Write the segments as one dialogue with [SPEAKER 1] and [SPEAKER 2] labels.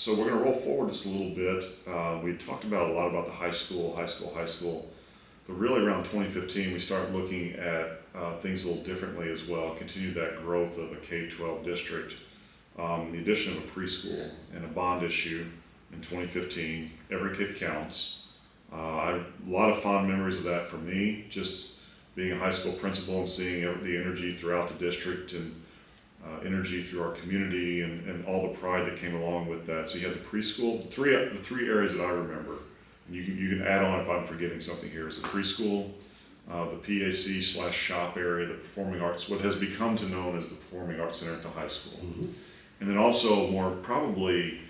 [SPEAKER 1] So we're going to roll forward just a little bit. We talked about a lot about the high school, but really around 2015 we started looking at things a little differently as well. Continued that growth of a K-12 district, the addition of a preschool and a bond issue in 2015. Every kid counts. A lot of fond memories of that for me, just being a high school principal and seeing the energy throughout the district and energy through our community and all the pride that came along with that. So you had the preschool, the three areas that I remember. And you can add on if I'm forgetting something here. Is the preschool, the PAC/shop area, the performing arts, what has become to known as the Performing Arts Center at the high school. Mm-hmm. And then also more probably,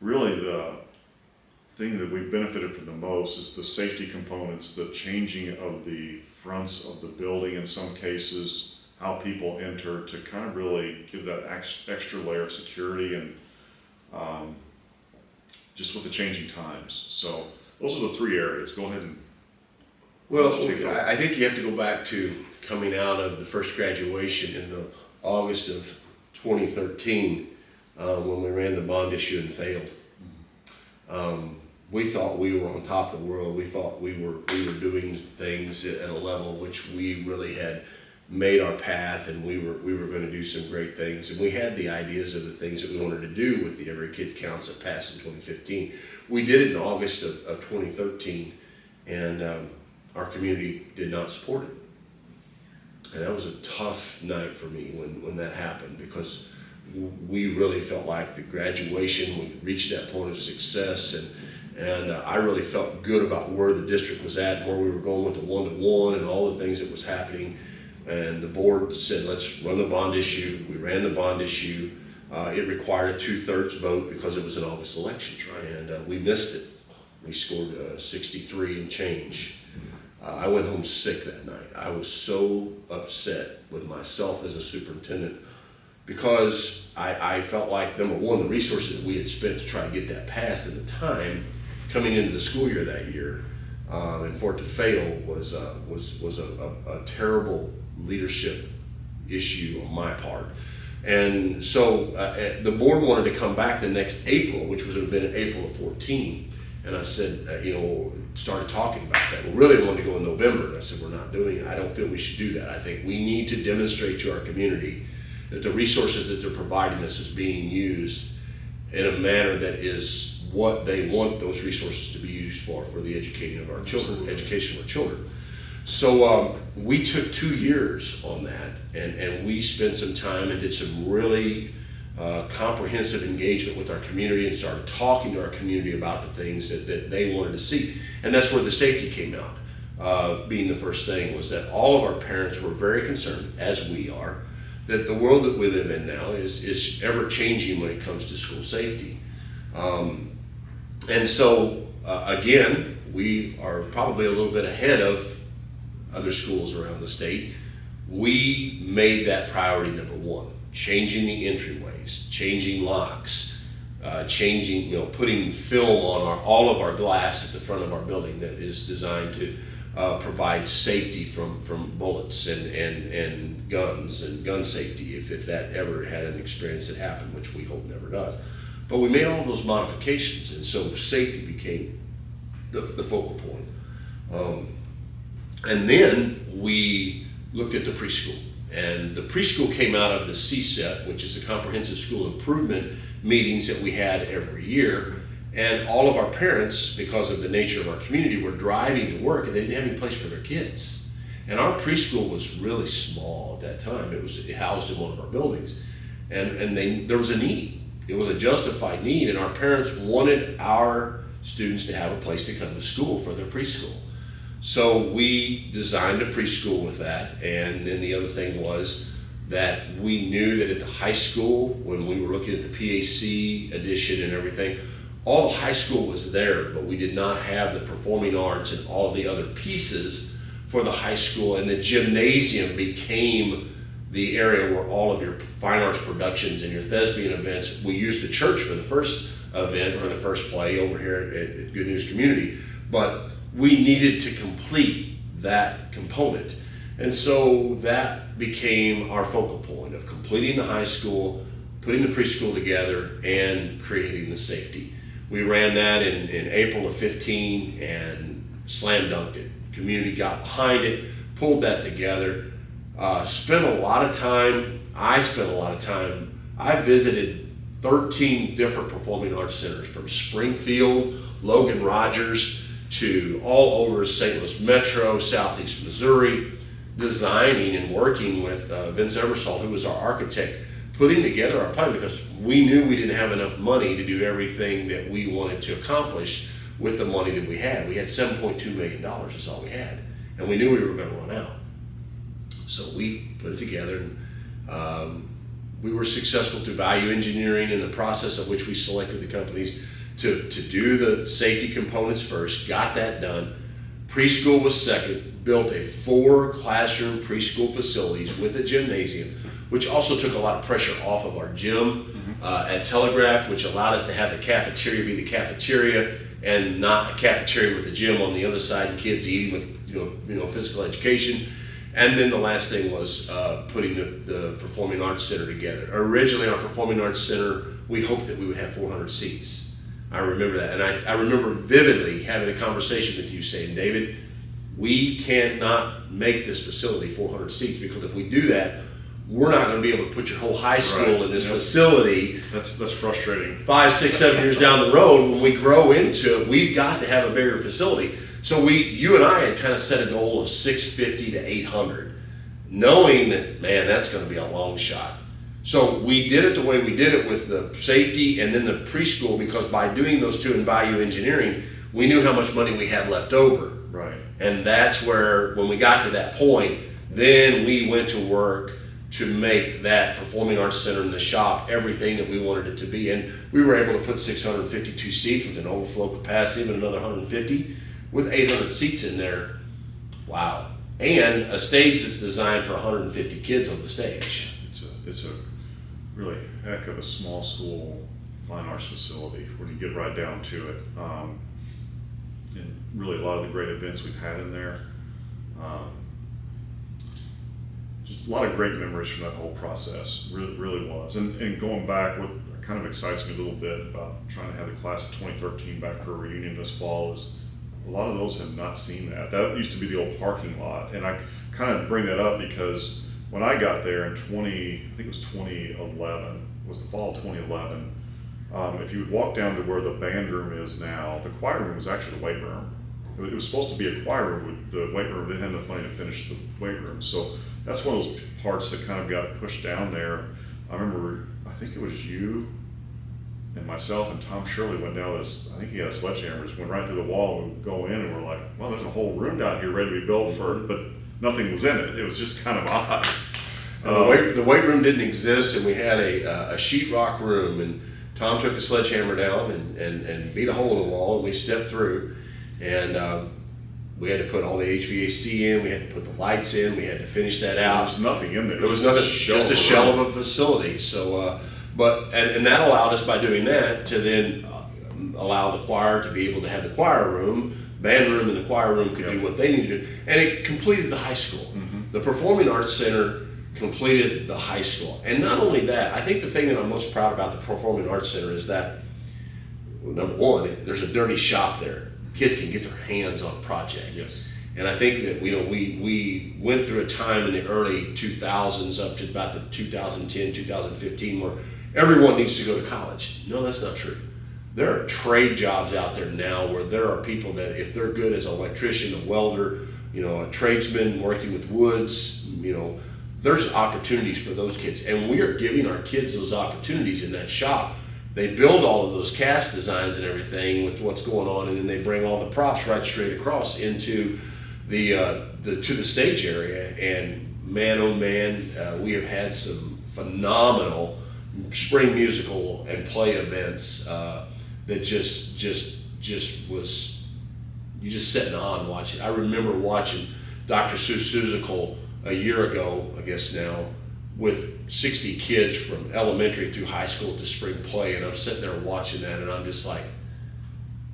[SPEAKER 1] really the thing that we've benefited from the most is the safety components, the changing of the fronts of the building in some cases, how people enter to kind of really give that extra layer of security and just with the changing times. So those are the three areas. Go ahead and
[SPEAKER 2] I think you have to go back to coming out of the first graduation in the August of 2013 when we ran the bond issue and failed. We thought we were on top of the world. We thought we were doing things at a level which we really had made our path, and we were going to do some great things. And we had the ideas of the things that we wanted to do with the Every Kid Counts that passed in 2015. We did it in August of 2013, and our community did not support it. And that was a tough night for me when that happened, because we really felt like the graduation, we reached that point of success, and I really felt good about where the district was at and where we were going with the one-to-one and all the things that was happening. And the board said, let's run the bond issue. We ran the bond issue. It required a 2/3 vote because it was an August election, and we missed it. We scored 63 and change. I went home sick that night. I was so upset with myself as a superintendent because I felt like, number one, the resources that we had spent to try to get that passed at the time coming into the school year that year, and for it to fail was a terrible leadership issue on my part. And so the board wanted to come back the next April, which would have been April of 14. And I said, started talking about that. We really wanted to go in November. And I said, we're not doing it. I don't feel we should do that. I think we need to demonstrate to our community that the resources that they're providing us is being used in a manner that is what they want those resources to be used for the education of our children. So we took 2 years on that, and we spent some time and did some really comprehensive engagement with our community and started talking to our community about the things that they wanted to see. And that's where the safety came out, being the first thing, was that all of our parents were very concerned, as we are, that the world that we live in now is ever changing when it comes to school safety. And so, again, we are probably a little bit ahead of other schools around the state. We made that priority number one, changing the entryways, changing locks, putting film on all of our glass at the front of our building that is designed to provide safety from bullets and guns and gun safety if that ever had an experience that happened, which we hope never does. But we made all those modifications, and so safety became the focal point. And then we looked at the preschool, and the preschool came out of the CSEP, which is the Comprehensive School Improvement meetings that we had every year. And all of our parents, because of the nature of our community, were driving to work, and they didn't have any place for their kids. And our preschool was really small at that time. It was housed in one of our buildings, and there was a need. It was a justified need, and our parents wanted our students to have a place to come to school for their preschool. So we designed a preschool with that, and then the other thing was that we knew that at the high school, when we were looking at the PAC addition and everything, all the high school was there, but we did not have the performing arts and all of the other pieces for the high school, and the gymnasium became the area where all of your fine arts productions and your thespian events. We used the church for the first event, or the first play over here at Good News Community, but we needed to complete that component. And so that became our focal point of completing the high school, putting the preschool together and creating the safety. We ran that in April of 15 and slam dunked it. Community got behind it, pulled that together, spent a lot of time. I spent a lot of time. I visited 13 different performing arts centers, from Springfield, Logan Rogers, to all over St. Louis Metro, Southeast Missouri, designing and working with Vince Eversole, who was our architect, putting together our plan, because we knew we didn't have enough money to do everything that we wanted to accomplish with the money that we had. We had $7.2 million is all we had, and we knew we were going to run out. So we put it together, and we were successful through value engineering, in the process of which we selected the companies to do the safety components first, got that done. Preschool was second, built a 4-classroom preschool facilities with a gymnasium, which also took a lot of pressure off of our gym at Telegraph, which allowed us to have the cafeteria be the cafeteria and not a cafeteria with a gym on the other side and kids eating with physical education. And then the last thing was putting the Performing Arts Center together. Originally, our Performing Arts Center, we hoped that we would have 400 seats. I remember that, and I remember vividly having a conversation with you saying, David, we cannot make this facility 400 seats, because if we do that, we're not going to be able to put your whole high school in this facility.
[SPEAKER 1] That's frustrating.
[SPEAKER 2] 5, 6, 7 years down the road, when we grow into it, we've got to have a bigger facility. So you and I had kind of set a goal of 650 to 800, knowing that, man, that's going to be a long shot. So we did it the way we did it, with the safety and then the preschool, because by doing those two in value engineering, we knew how much money we had left over.
[SPEAKER 1] Right.
[SPEAKER 2] And that's where, when we got to that point, then we went to work to make that Performing Arts Center in the shop everything that we wanted it to be. And we were able to put 652 seats with an overflow capacity of another 150, with 800 seats in there. Wow. And a stage that's designed for 150 kids on the stage.
[SPEAKER 1] It's a really heck of a small school fine arts facility when you get right down to it. And really a lot of the great events we've had in there. Just a lot of great memories from that whole process. Really was. And going back, what kind of excites me a little bit about trying to have the class of 2013 back for a reunion this fall is a lot of those have not seen that. That used to be the old parking lot. And I kind of bring that up because when I got there in 2011, was the fall of 2011, if you would walk down to where the band room is now, the choir room was actually the weight room. It was supposed to be a choir room, with the weight room. They didn't have enough money to finish the weight room. So that's one of those parts that kind of got pushed down there. I remember, I think it was you and myself and Tom Shirley went down this, I think he had a sledgehammer, just went right through the wall, and we go in and we're like, well, there's a whole room down here ready to be built but nothing was in it. It was just kind of odd.
[SPEAKER 2] The weight room didn't exist, and we had a sheetrock room, and Tom took a sledgehammer down and beat a hole in the wall, and we stepped through, and we had to put all the HVAC in, we had to put the lights in, we had to finish that out.
[SPEAKER 1] There was nothing in there.
[SPEAKER 2] There was nothing, just a shell of a facility. So, and that allowed us, by doing that, to then allow the choir to be able to have the choir room, band room, and the choir room could do what they needed to do. And it completed the high school. Mm-hmm. The Performing Arts Center completed the high school. And not only that, I think the thing that I'm most proud about the Performing Arts Center is that, well, number one, there's a dirty shop there. Kids can get their hands on a project.
[SPEAKER 1] Yes.
[SPEAKER 2] And I think that we went through a time in the early 2000s up to about the 2010, 2015 where everyone needs to go to college. No, that's not true. There are trade jobs out there now where there are people that, if they're good as an electrician, a welder, a tradesman working with woods, there's opportunities for those kids. And we are giving our kids those opportunities in that shop. They build all of those cast designs and everything with what's going on, and then they bring all the props right straight across into to the stage area. And man, oh man, we have had some phenomenal spring musical and play events that just was, you just sat in awe and watch it. I remember watching Dr. Seuss Seussical a year ago, I guess now, with 60 kids from elementary through high school to spring play, and I'm sitting there watching that, and I'm just like,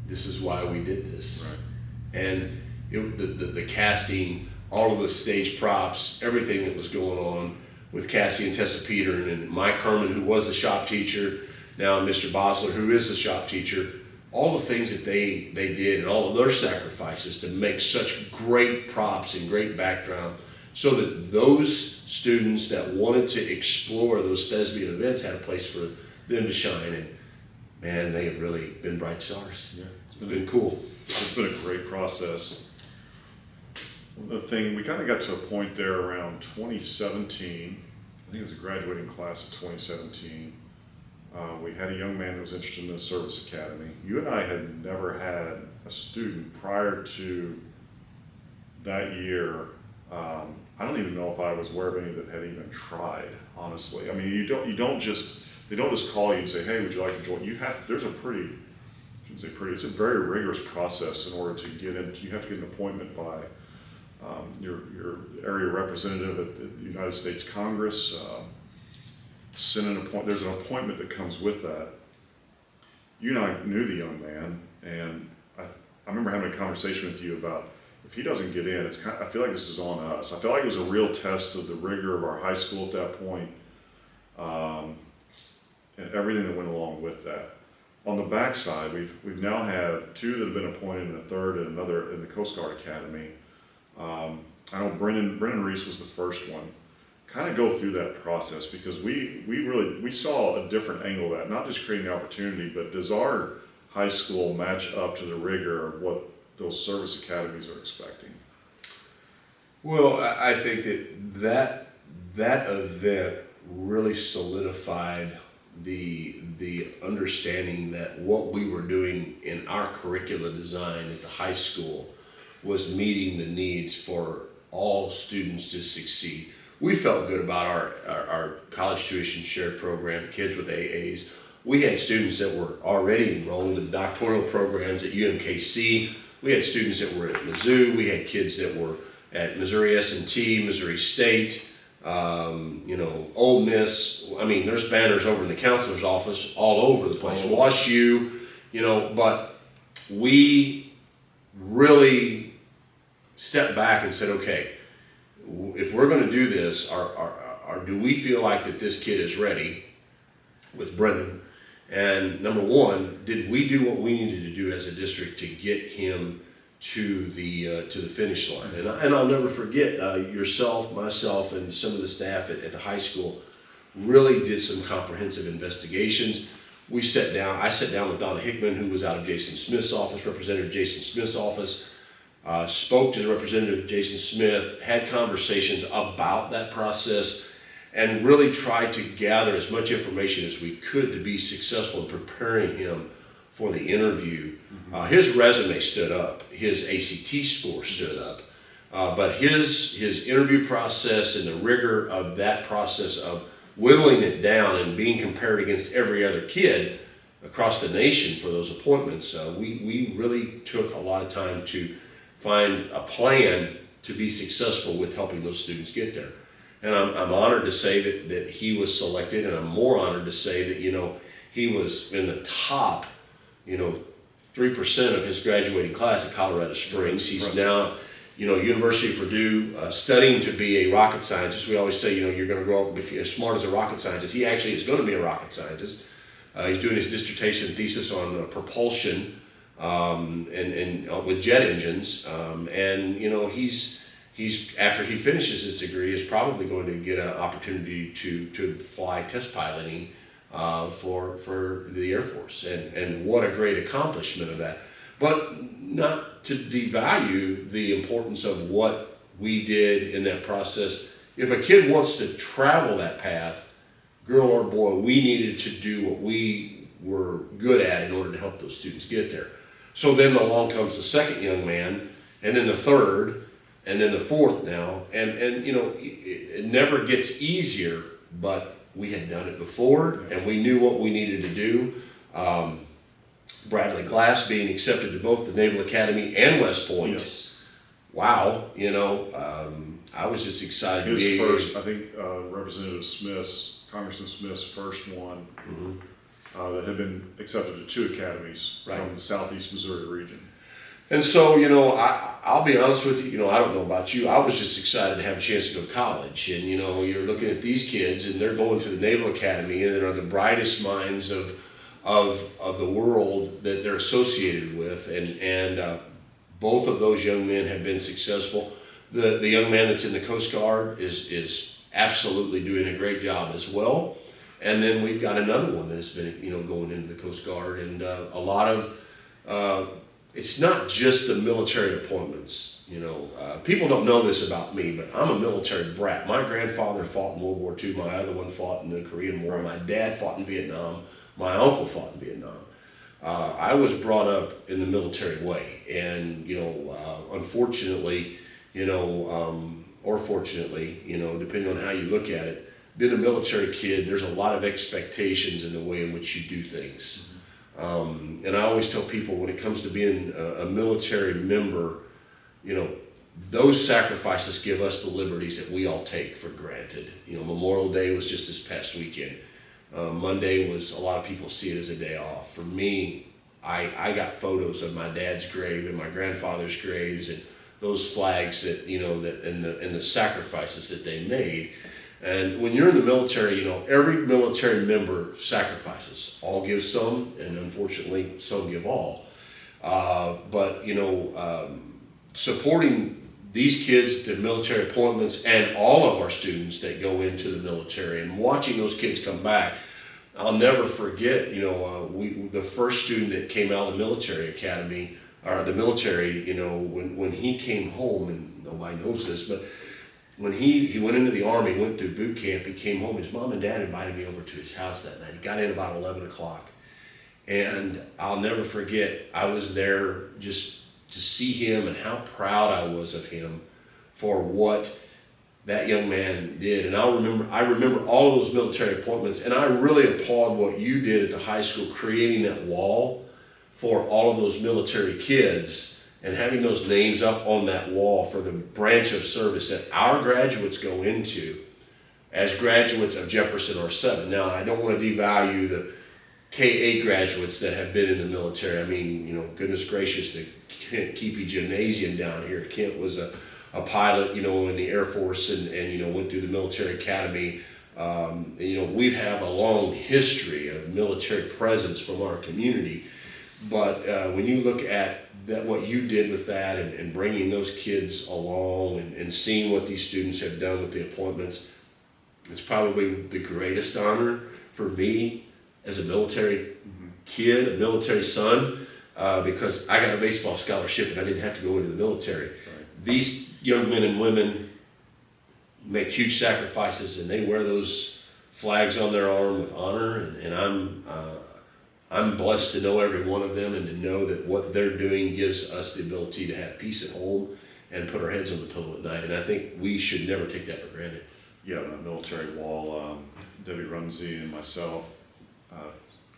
[SPEAKER 2] this is why we did this. Right. And the casting, all of the stage props, everything that was going on with Cassie and Tessa Peter and Mike Herman, who was the shop teacher, now Mr. Bosler, who is the shop teacher, all the things that they did and all of their sacrifices to make such great props and great background so that those students that wanted to explore those thespian events had a place for them to shine. And man, they have really been bright stars.
[SPEAKER 1] Yeah,
[SPEAKER 2] It's been cool.
[SPEAKER 1] it's been a great process. The thing, we kind of got to a point there around 2017. I think it was a graduating class of 2017. We had a young man who was interested in the service academy. You and I had never had a student prior to that year. I don't even know if I was aware of any that had even tried, honestly. I mean, they don't just call you and say, hey, would you like to join? There's a pretty, I shouldn't say pretty, it's a very rigorous process in order to get in. You have to get an appointment by your area representative at the United States Congress. There's an appointment that comes with that. You and I knew the young man, and I remember having a conversation with you about if he doesn't get in, I feel like this is on us. I feel like it was a real test of the rigor of our high school at that point, and everything that went along with that. On the backside, we've now had 2 that have been appointed, and a third and another in the Coast Guard Academy. I know Brennan Reese was the first one. Kind of go through that process because we saw a different angle of that, not just creating the opportunity, but does our high school match up to the rigor of what those service academies are expecting?
[SPEAKER 2] Well, I think that event really solidified the understanding that what we were doing in our curricula design at the high school was meeting the needs for all students to succeed. We felt good about our college tuition shared program, kids with AAs. We had students that were already enrolled in doctoral programs at UMKC. We had students that were at Mizzou. We had kids that were at Missouri S&T, Missouri State, Ole Miss. I mean, there's banners over in the counselor's office all over the place. Wash U, but we really stepped back and said, okay, if we're going to do this, do we feel like that this kid is ready with Brendan? And number one, did we do what we needed to do as a district to get him to the finish line? And I'll never forget yourself, myself, and some of the staff at the high school really did some comprehensive investigations. I sat down with Donna Hickman, who was out of Jason Smith's office, Representative Jason Smith's office. Spoke to the Representative Jason Smith, had conversations about that process, and really tried to gather as much information as we could to be successful in preparing him for the interview. Mm-hmm. His resume stood up, his ACT score stood up, but his interview process and the rigor of that process of whittling it down and being compared against every other kid across the nation for those appointments, we really took a lot of time to find a plan to be successful with helping those students get there. And I'm honored to say that he was selected, and I'm more honored to say that, he was in the top, 3% of his graduating class at Colorado Springs. He's now, University of Purdue, studying to be a rocket scientist. We always say, you're going to grow up and be as smart as a rocket scientist. He actually is going to be a rocket scientist. He's doing his dissertation thesis on propulsion, and with jet engines, he's after he finishes his degree is probably going to get an opportunity to fly test piloting for the Air Force, and what a great accomplishment of that. But not to devalue the importance of what we did in that process. If a kid wants to travel that path, girl or boy, we needed to do what we were good at in order to help those students get there. So then along comes the second young man, and then the third, and then the fourth now, and it never gets easier, but we had done it before, and we knew what we needed to do. Bradley Glass being accepted to both the Naval Academy and West Point. Yes. Wow, I was just excited.
[SPEAKER 1] His first, I think, Congressman Smith's first one. Mm-hmm. That had been accepted to 2 academies from the Southeast Missouri region.
[SPEAKER 2] And so, I'll be honest with you, I don't know about you. I was just excited to have a chance to go to college. And, you're looking at these kids and they're going to the Naval Academy and are the brightest minds of the world that they're associated with. And both of those young men have been successful. The young man that's in the Coast Guard is absolutely doing a great job as well. And then we've got another one that's been, going into the Coast Guard, and a lot of, it's not just the military appointments. People don't know this about me, but I'm a military brat. My grandfather fought in World War II. My other one fought in the Korean War. My dad fought in Vietnam. My uncle fought in Vietnam. I was brought up in the military way, and unfortunately, or fortunately, depending on how you look at it, being a military kid, there's a lot of expectations in the way in which you do things. And I always tell people, when it comes to being a military member, those sacrifices give us the liberties that we all take for granted. Memorial Day was just this past weekend. Monday was, a lot of people see it as a day off. For me, I got photos of my dad's grave and my grandfather's graves, and those flags that, and the sacrifices that they made. And when you're in the military, every military member sacrifices. All give some, and unfortunately, some give all. But supporting these kids, their military appointments, and all of our students that go into the military, and watching those kids come back, I'll never forget. The first student that came out of the military academy, or the military, when he came home, and nobody knows this, but when he went into the Army, went through boot camp, he came home, his mom and dad invited me over to his house that night. He got in about 11 o'clock. And I'll never forget, I was there just to see him and how proud I was of him for what that young man did. And I remember all of those military appointments, and I really applaud what you did at the high school, creating that wall for all of those military kids, and having those names up on that wall for the branch of service that our graduates go into as graduates of Jefferson R-VII. Now, I don't want to devalue the K-8 graduates that have been in the military. I mean, goodness gracious, the Kent Keepy Gymnasium down here. Kent was a pilot, in the Air Force, and went through the military academy. We have a long history of military presence from our community. But when you look at what you did with that, and bringing those kids along, and seeing what these students have done with the appointments, it's probably the greatest honor for me as a military kid, a military son, because I got a baseball scholarship and I didn't have to go into the military. Right. These young men and women make huge sacrifices, and they wear those flags on their arm with honor, and I'm blessed to know every one of them, and to know that what they're doing gives us the ability to have peace at home and put our heads on the pillow at night. And I think we should never take that for granted.
[SPEAKER 1] Yeah, the military wall, Debbie Rumsey and myself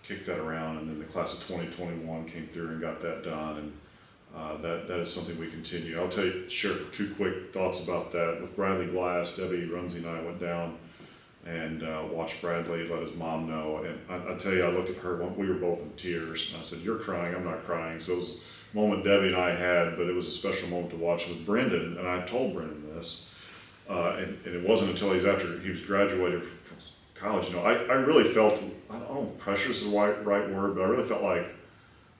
[SPEAKER 1] kicked that around, and then the class of 2021 came through and got that done, and that is something we continue. I'll share two quick thoughts about that. With Bradley Glass, Debbie Rumsey and I went down and watched Bradley let his mom know, and I tell you, I looked at her, we were both in tears, and I said, "You're crying, I'm not crying." So it was a moment Debbie and I had, but it was a special moment to watch with Brendan, and I told Brendan this, and it wasn't until after he was graduated from college. I really felt, I don't know if pressure is the right word, but I really felt like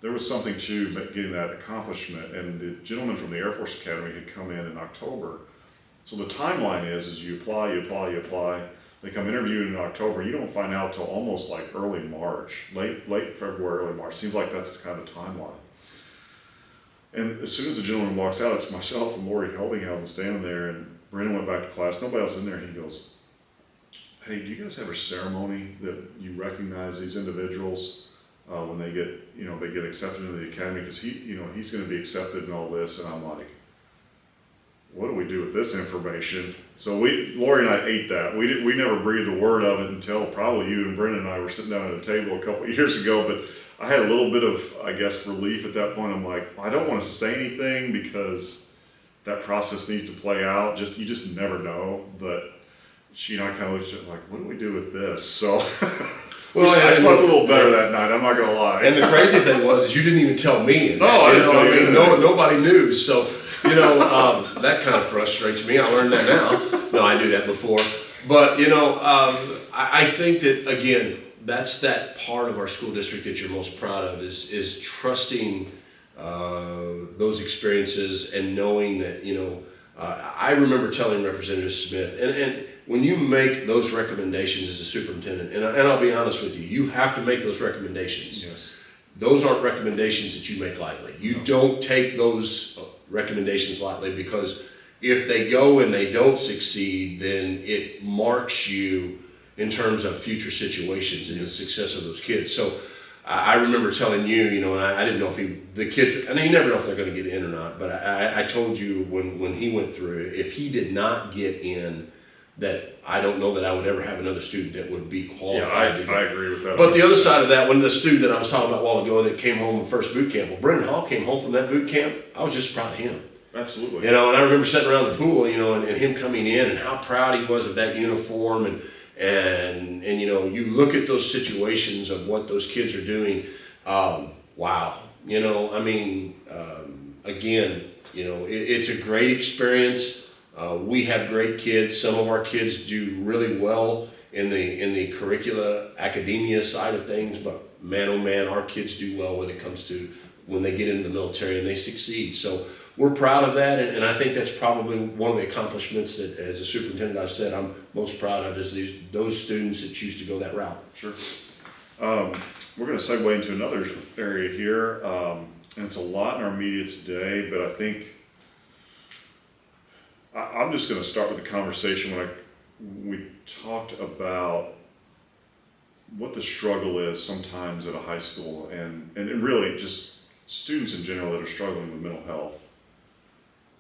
[SPEAKER 1] there was something to getting that accomplishment, and the gentleman from the Air Force Academy had come in October. So the timeline is you apply. They come interviewing in October. You don't find out till almost like early March, late February, early March. Seems like that's kind of the timeline. And as soon as the gentleman walks out, it's myself and Lori Holdinghausen standing there, and Brendan went back to class. Nobody else in there. And he goes, "Hey, do you guys have a ceremony that you recognize these individuals when they get accepted into the academy? Because he's going to be accepted and all this." And I'm like, what do we do with this information? So Lori and I ate that. We never breathed a word of it until probably you and Brendan and I were sitting down at a table a couple of years ago. But I had a little bit of, I guess, relief at that point. I'm like, I don't want to say anything because that process needs to play out. You just never know. But she and I kind of looked at it like, what do we do with this? So
[SPEAKER 2] Well,
[SPEAKER 1] I
[SPEAKER 2] and-
[SPEAKER 1] slept a little better that night, I'm not gonna lie.
[SPEAKER 2] And the crazy thing was, is you didn't even tell me. And
[SPEAKER 1] I didn't tell you anything.
[SPEAKER 2] Nobody knew. So, that kind of frustrates me. I learned that now. No, I knew that before. But, I think that, again, that's that part of our school district that you're most proud of is trusting those experiences and knowing that, I remember telling Representative Smith, and when you make those recommendations as a superintendent, and I'll be honest with you, you have to make those recommendations.
[SPEAKER 1] Yes.
[SPEAKER 2] Those aren't recommendations that you make lightly. You don't take those recommendations lightly, because if they go and they don't succeed, then it marks you in terms of future situations and the success of those kids. So I remember telling you, and I didn't know if the kids, and you never know if they're going to get in or not, but I told you when he went through, if he did not get in, that I don't know that I would ever have another student that would be qualified.
[SPEAKER 1] Yeah, I agree with that.
[SPEAKER 2] But the other side of that, when the student that I was talking about a while ago that came home in first boot camp, well, Brendan Hall came home from that boot camp, I was just proud of him.
[SPEAKER 1] Absolutely.
[SPEAKER 2] And I remember sitting around the pool, and him coming in and how proud he was of that uniform, and you look at those situations of what those kids are doing. Wow. Again, it's a great experience. We have great kids. Some of our kids do really well in the curricula, academia side of things, but man, oh man, our kids do well when it comes to when they get into the military and they succeed. So we're proud of that, and I think that's probably one of the accomplishments that, as a superintendent, I've said I'm most proud of is those students that choose to go that route.
[SPEAKER 1] Sure. We're going to segue into another area here, and it's a lot in our media today, but I think I'm just going to start with the conversation when we talked about what the struggle is sometimes at a high school, and really just students in general that are struggling with mental health.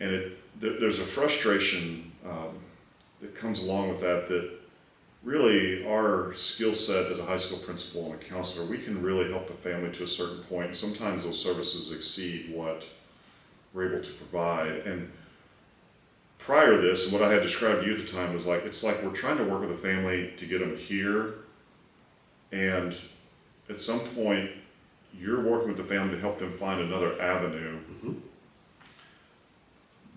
[SPEAKER 1] And there's a frustration that comes along with that really our skill set as a high school principal and a counselor, we can really help the family to a certain point. Sometimes those services exceed what we're able to provide. And prior to this, and what I had described to you at the time was it's like we're trying to work with a family to get them here, and at some point you're working with the family to help them find another avenue.
[SPEAKER 2] Mm-hmm.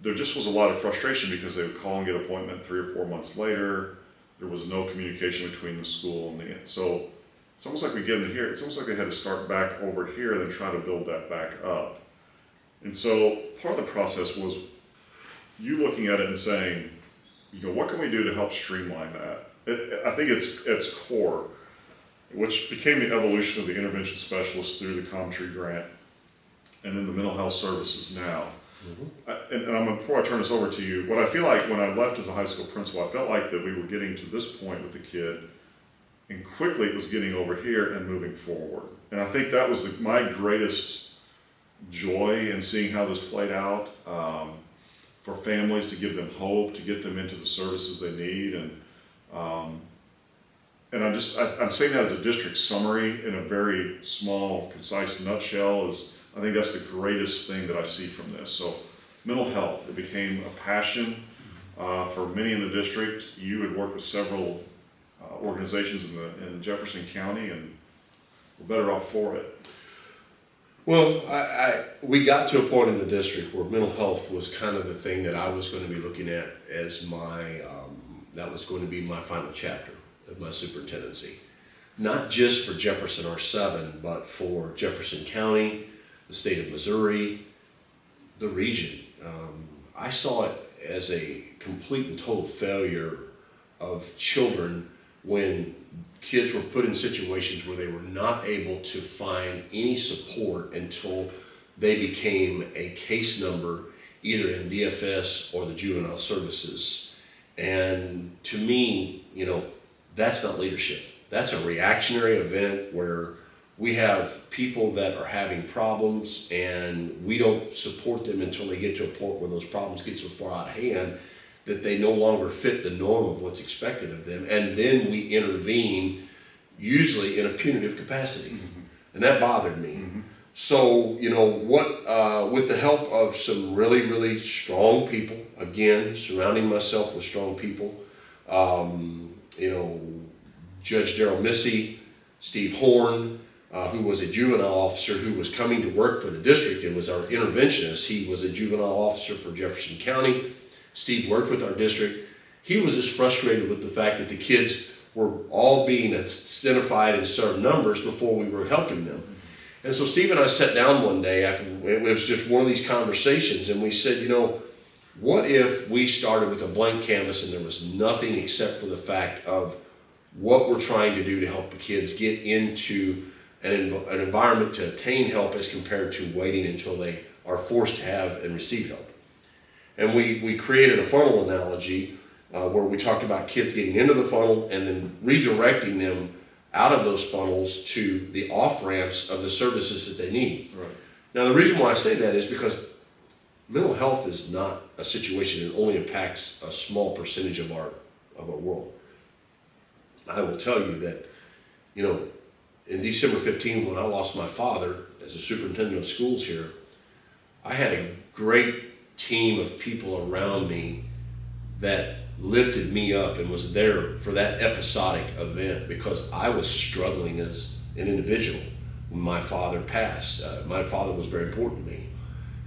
[SPEAKER 1] There just was a lot of frustration because they would call and get an appointment 3 or 4 months later. There was no communication between the school and so it's almost like we get them here. It's almost like they had to start back over here and then try to build that back up. And so part of the process was you looking at it and saying, what can we do to help streamline that? I think it's core, which became the evolution of the intervention specialist through the ComTree grant, and then the mental health services now. Mm-hmm. And before I turn this over to you, what I feel like when I left as a high school principal, I felt like that we were getting to this point with the kid, and quickly it was getting over here and moving forward. And I think that was my greatest joy in seeing how this played out, for families, to give them hope, to get them into the services they need. And I'm saying that as a district summary in a very small, concise nutshell. I think that's the greatest thing that I see from this. So mental health, it became a passion for many in the district. You had worked with several organizations in Jefferson County, and we're better off for it.
[SPEAKER 2] Well, we got to a point in the district where mental health was kind of the thing that I was going to be looking at as that was going to be my final chapter of my superintendency. Not just for Jefferson R-VII, but for Jefferson County, the state of Missouri, the region. I saw it as a complete and total failure of children when kids were put in situations where they were not able to find any support until they became a case number either in DFS or the juvenile services. And to me, that's not leadership. That's a reactionary event where we have people that are having problems and we don't support them until they get to a point where those problems get so far out of hand that they no longer fit the norm of what's expected of them. And then we intervene, usually in a punitive capacity. Mm-hmm. And that bothered me. Mm-hmm. So, with the help of some really, really strong people, again, surrounding myself with strong people, Judge Darrell Missy, Steve Horn, who was a juvenile officer who was coming to work for the district and was our interventionist. He was a juvenile officer for Jefferson County. Steve worked with our district. He was just frustrated with the fact that the kids were all being identified in certain numbers before we were helping them. And so Steve and I sat down one day after, it was just one of these conversations, and we said, what if we started with a blank canvas and there was nothing except for the fact of what we're trying to do to help the kids get into an environment to attain help as compared to waiting until they are forced to have and receive help. And we created a funnel analogy where we talked about kids getting into the funnel and then redirecting them out of those funnels to the off-ramps of the services that they need.
[SPEAKER 1] Right.
[SPEAKER 2] Now, the reason why I say that is because mental health is not a situation that only impacts a small percentage of our world. I will tell you that, in December 15, when I lost my father as a superintendent of schools here, I had a great team of people around me that lifted me up and was there for that episodic event because I was struggling as an individual when my father passed. My father was very important to me.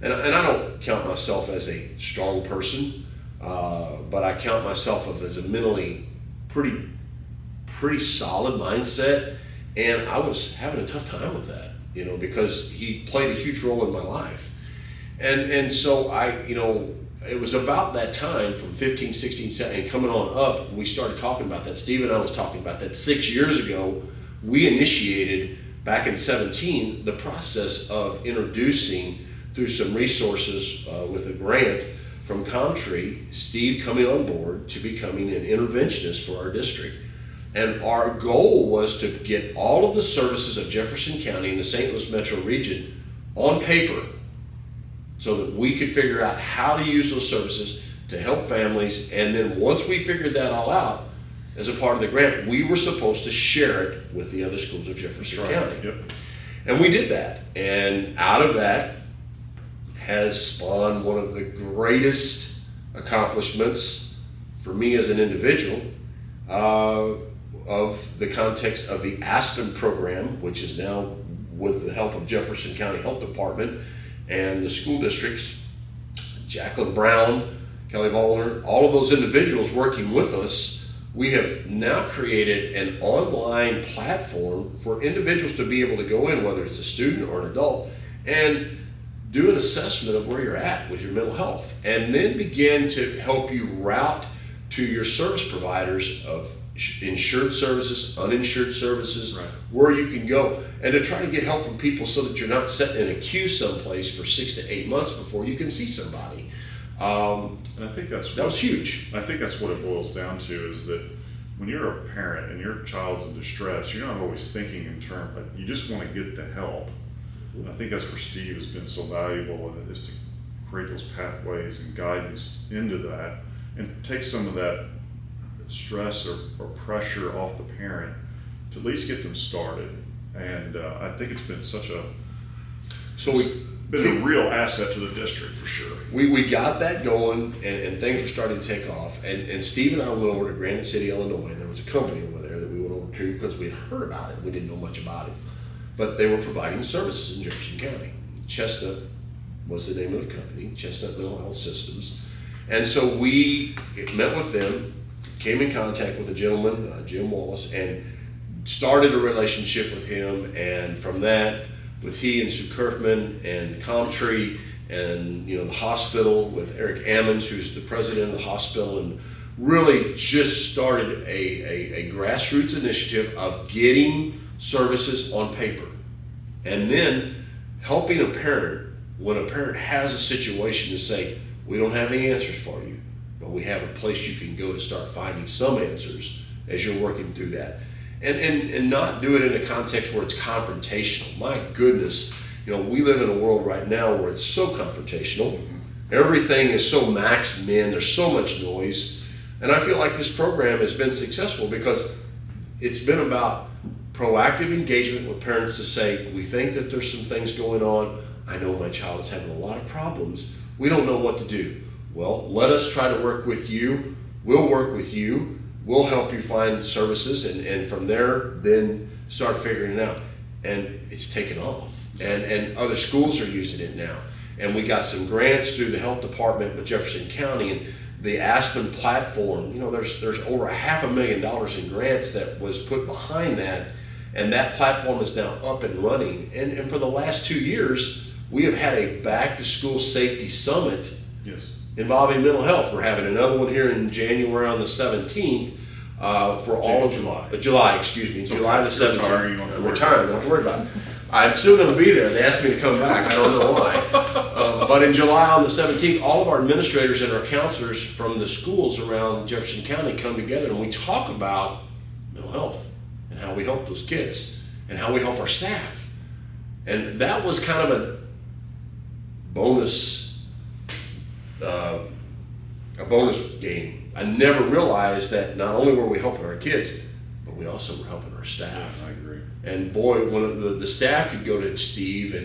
[SPEAKER 2] And I don't count myself as a strong person, but I count myself as a mentally pretty solid mindset. And I was having a tough time with that, because he played a huge role in my life. And so it was about that time from 15, 16, 17, coming on up, we started talking about that. Steve and I was talking about that 6 years ago. We initiated back in 17 the process of introducing through some resources with a grant from Comtree, Steve coming on board to becoming an interventionist for our district. And our goal was to get all of the services of Jefferson County and the St. Louis metro region on paper so that we could figure out how to use those services to help families. And then once we figured that all out, as a part of the grant, we were supposed to share it with the other schools of Jefferson County.
[SPEAKER 1] Yep.
[SPEAKER 2] And we did that. And out of that has spawned one of the greatest accomplishments for me as an individual of the context of the Aspen program, which is now with the help of Jefferson County Health Department and the school districts, Jacqueline Brown, Kelly Vollner, all of those individuals working with us. We have now created an online platform for individuals to be able to go in, whether it's a student or an adult, and do an assessment of where you're at with your mental health, and then begin to help you route to your service providers of insured services, uninsured services,
[SPEAKER 1] right,
[SPEAKER 2] where you can go, and to try to get help from people so that you're not sitting in a queue someplace for 6 to 8 months before you can see somebody.
[SPEAKER 1] And I think that
[SPEAKER 2] was huge.
[SPEAKER 1] I think that's what it boils down to, is that when you're a parent and your child's in distress, you're not always thinking in terms, but you just want to get the help. And I think that's where Steve has been so valuable, and it is to create those pathways and guidance into that and take some of that stress or pressure off the parent to at least get them started. And I think it's been been a real asset to the district for sure.
[SPEAKER 2] We got that going, and things were starting to take off. And Steve and I went over to Granite City, Illinois, and there was a company over there that we went over to because we had heard about it. We didn't know much about it. But they were providing services in Jefferson County. Chestnut was the name of the company, Chestnut Mental Health Systems. And so we met with them, came in contact with a gentleman, Jim Wallace, and started a relationship with him. And from that, with he and Sue Kerfman and Comtree and the hospital with Eric Ammons, who's the president of the hospital, and really just started a grassroots initiative of getting services on paper, and then helping a parent when a parent has a situation to say, we don't have any answers for you, but we have a place you can go to start finding some answers as you're working through that. And not do it in a context where it's confrontational. My goodness, we live in a world right now where it's so confrontational. Everything is so maxed in, there's so much noise. And I feel like this program has been successful because it's been about proactive engagement with parents to say, we think that there's some things going on. I know my child is having a lot of problems. We don't know what to do. Well, let us try to work with you. We'll work with you. We'll help you find services, and from there, then started figuring it out, and it's taken off. And other schools are using it now. And we got some grants through the health department with Jefferson County, and the Aspen platform, you know, there's over $500,000 in grants that was put behind that, and that platform is now up and running. And for the last 2 years, we have had a back to school safety summit involving mental health. We're having another one here in January on the 17th for all of July, July the 17th. I'm retiring, don't have to worry about it. I'm still going to be there. They asked me to come back. I don't know why. But in July on the 17th, all of our administrators and our counselors from the schools around Jefferson County come together, and we talk about mental health and how we help those kids and how we help our staff. And that was kind of a bonus game. I never realized that not only were we helping our kids, but we also were helping our staff.
[SPEAKER 1] Yeah, I agree.
[SPEAKER 2] And boy, when the staff could go to Steve,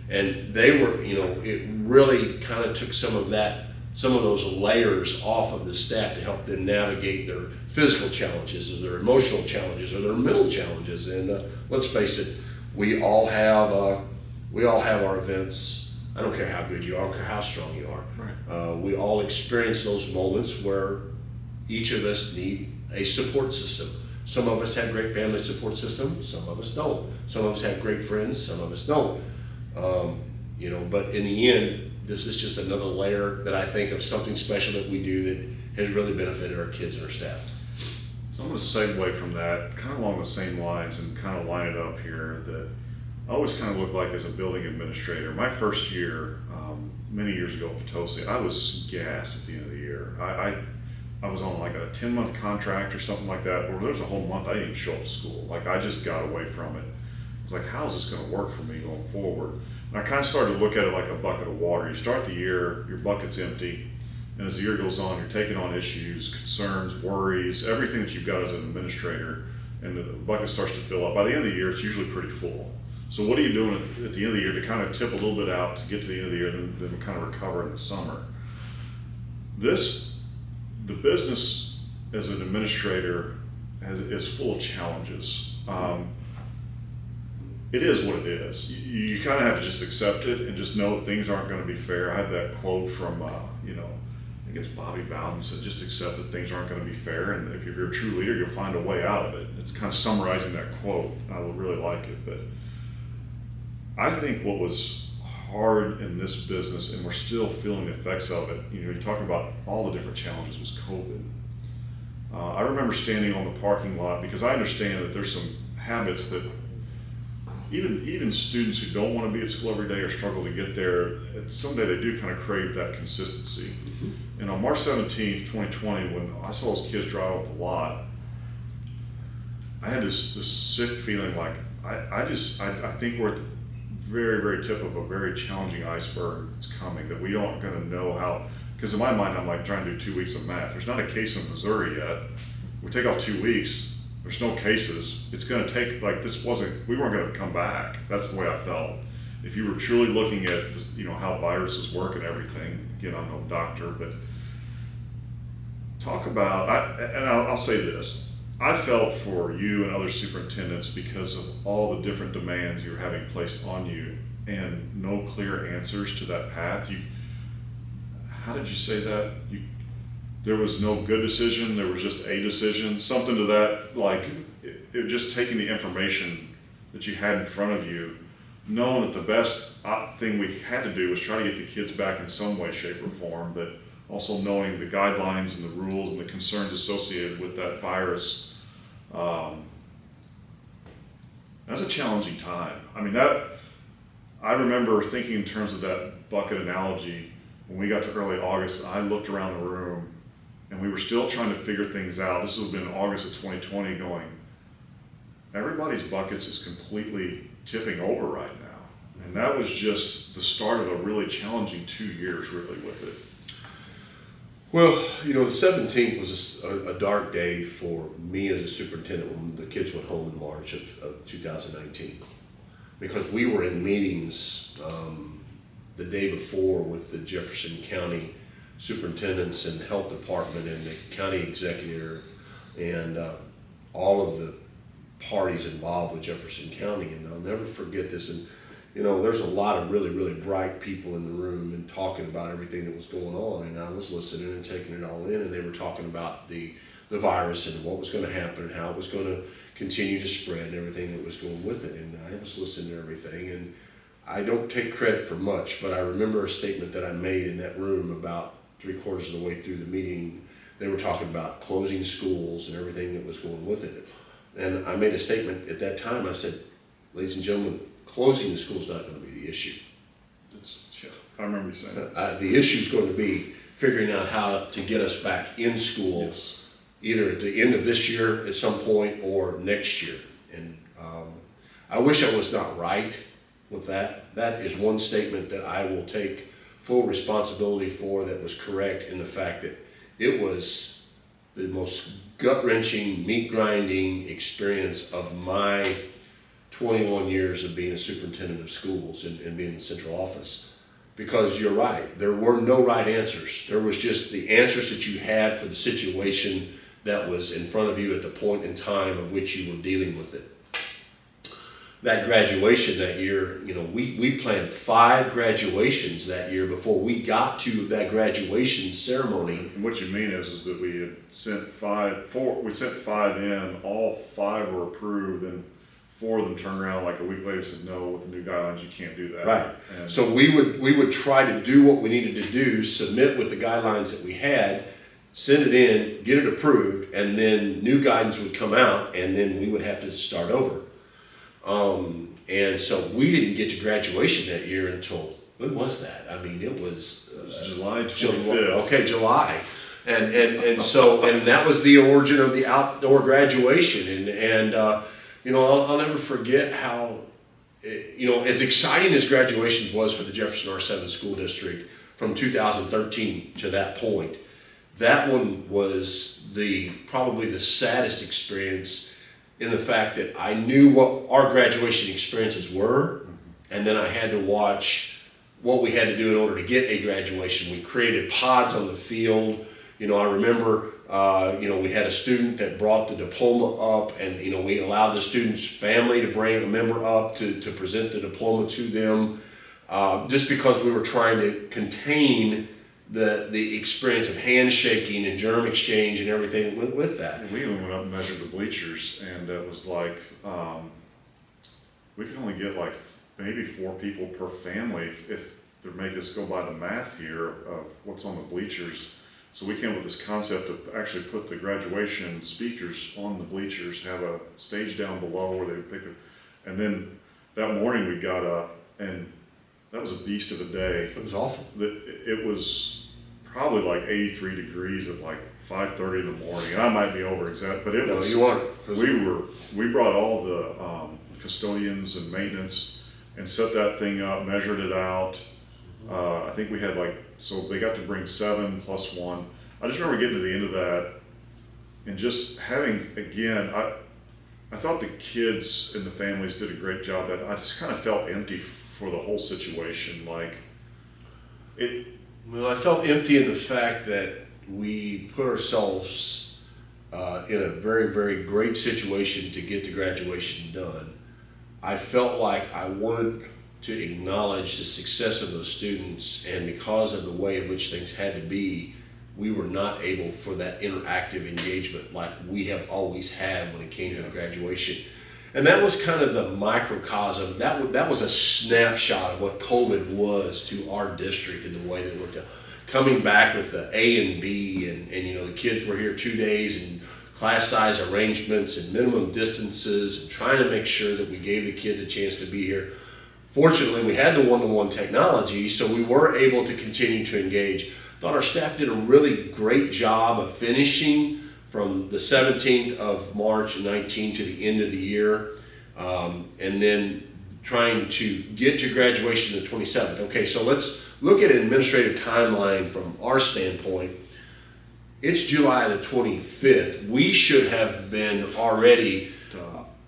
[SPEAKER 2] and they were, you know, it really kind of took some of those layers off of the staff to help them navigate their physical challenges or their emotional challenges or their mental challenges. And let's face it, we all have our events. I don't care how good you are, I don't care how strong you are.
[SPEAKER 1] Right.
[SPEAKER 2] We all experience those moments where each of us need a support system. Some of us have great family support system, some of us don't. Some of us have great friends, some of us don't. You know, but in the end, this is just another layer that I think of something special that we do that has really benefited our kids and our staff.
[SPEAKER 1] So I'm going to segue from that, kind of along the same lines, and kind of line it up here. That I always kind of look like as a building administrator. My first year, many years ago at Potosi, I was gassed at the end of the year. I was on like a 10-month contract or something like that, or there was a whole month I didn't even show up to school. Like I just got away from it. I was like, how's this going to work for me going forward? And I kind of started to look at it like a bucket of water. You start the year, your bucket's empty, and as the year goes on, you're taking on issues, concerns, worries, everything that you've got as an administrator, and the bucket starts to fill up. By the end of the year, it's usually pretty full. So what are you doing at the end of the year to kind of tip a little bit out to get to the end of the year, and then kind of recover in the summer? The business as an administrator is full of challenges. It is what it is. You kind of have to just accept it and just know that things aren't going to be fair. I have that quote from, I think it's Bobby Bowden, said, just accept that things aren't going to be fair, and if you're a true leader, you'll find a way out of it. It's kind of summarizing that quote. I would really like it, but I think what was hard in this business, and we're still feeling the effects of it, you talk about all the different challenges, was COVID. I remember standing on the parking lot, because I understand that there's some habits that even students who don't want to be at school every day or struggle to get there, someday they do kind of crave that consistency. Mm-hmm. And on March 17th, 2020, when I saw those kids drive off the lot, I had this sick feeling like, I think we're at the very, very tip of a very challenging iceberg that's coming, that we aren't going to know how, because in my mind, I'm like trying to do 2 weeks of math. There's not a case in Missouri yet. We take off 2 weeks. There's no cases. It's going to take, we weren't going to come back. That's the way I felt. If you were truly looking at just, how viruses work and everything, again, I'm no doctor, but talk about, I'll say this, I felt for you and other superintendents because of all the different demands you're having placed on you and no clear answers to that path. How did you say that? There was no good decision, there was just a decision, something to that, like it just taking the information that you had in front of you, knowing that the best thing we had to do was try to get the kids back in some way, shape, or form, but also knowing the guidelines and the rules and the concerns associated with that virus. That's a challenging time. I remember thinking in terms of that bucket analogy when we got to early August. I looked around the room and we were still trying to figure things out. This would have been August of 2020 going, everybody's buckets is completely tipping over right now. And that was just the start of a really challenging 2 years really with it.
[SPEAKER 2] Well, the 17th was a dark day for me as a superintendent when the kids went home in March of 2019. Because we were in meetings the day before with the Jefferson County superintendents and health department and the county executive and all of the parties involved with Jefferson County, and I'll never forget this. And you know, there's a lot of really, really bright people in the room and talking about everything that was going on, and I was listening and taking it all in, and they were talking about the virus and what was going to happen and how it was going to continue to spread and everything that was going with it. And I was listening to everything, and I don't take credit for much, but I remember a statement that I made in that room about 3/4 of the way through the meeting. They were talking about closing schools and everything that was going with it. And I made a statement at that time. I said, ladies and gentlemen, closing the school is not going to be the issue.
[SPEAKER 1] I remember you saying that.
[SPEAKER 2] The issue is going to be figuring out how to get us back in school,
[SPEAKER 1] Yes.
[SPEAKER 2] either at the end of this year at some point or next year. And I wish I was not right with that. That is one statement that I will take full responsibility for that was correct, in the fact that it was the most gut-wrenching, meat-grinding experience of my 21 years of being a superintendent of schools and being in the central office. Because you're right, there were no right answers. There was just the answers that you had for the situation that was in front of you at the point in time of which you were dealing with it. That graduation that year, you know, we planned 5 graduations that year before we got to that graduation ceremony.
[SPEAKER 1] And what you mean is that we had sent 4, we sent 5 in, all 5 were approved, and 4 of them turned around like a week later and said, no, with the new guidelines, you can't do that.
[SPEAKER 2] Right.
[SPEAKER 1] And
[SPEAKER 2] So we would try to do what we needed to do, submit with the guidelines that we had, send it in, get it approved, and then new guidance would come out, and then we would have to start over. And so we didn't get to graduation that year until, when was that? I mean, it was
[SPEAKER 1] July 25th.
[SPEAKER 2] Okay, July. And so that was the origin of the outdoor graduation. And you know, I'll never forget how, you know, as exciting as graduation was for the Jefferson R-VII school district from 2013 to that point, that one was probably the saddest experience, in the fact that I knew what our graduation experiences were, and then I had to watch what we had to do in order to get a graduation. We created pods on the field. You know, I remember, you know, we had a student that brought the diploma up, and, you know, we allowed the student's family to bring a member up to present the diploma to them, just because we were trying to contain the experience of handshaking and germ exchange and everything that went with that.
[SPEAKER 1] we even went up and measured the bleachers, and it was like, we could only get like maybe 4 people per family if they make us go by the math here of what's on the bleachers. So we came up with this concept to actually put the graduation speakers on the bleachers, have a stage down below where they pick it. And then that morning we got up, and that was a beast of a day.
[SPEAKER 2] It was awful.
[SPEAKER 1] It was probably like 83 degrees at like 5:30 in the morning, and I might be over exaggerating, but it
[SPEAKER 2] No,
[SPEAKER 1] was.
[SPEAKER 2] you aren't.
[SPEAKER 1] We brought all the custodians and maintenance and set that thing up, measured it out. I think we had so they got to bring 7 plus 1. I just remember getting to the end of that and just having, again, I thought the kids and the families did a great job, but I just kind of felt empty for the whole situation.
[SPEAKER 2] Well, I felt empty in the fact that we put ourselves in a very, very great situation to get the graduation done. I felt like I wanted to acknowledge the success of those students, and because of the way in which things had to be, we were not able for that interactive engagement like we have always had when it came to the graduation. And that was kind of the microcosm. That was a snapshot of what COVID was to our district and the way that it worked out. Coming back with the A and B, and you know, the kids were here 2 days, and class size arrangements and minimum distances, and trying to make sure that we gave the kids a chance to be here. Fortunately, we had the one-to-one technology, so we were able to continue to engage. Thought our staff did a really great job of finishing from the 17th of March 19 to the end of the year, and then trying to get to graduation the 27th. Okay, so let's look at an administrative timeline from our standpoint. It's July the 25th. We should have been already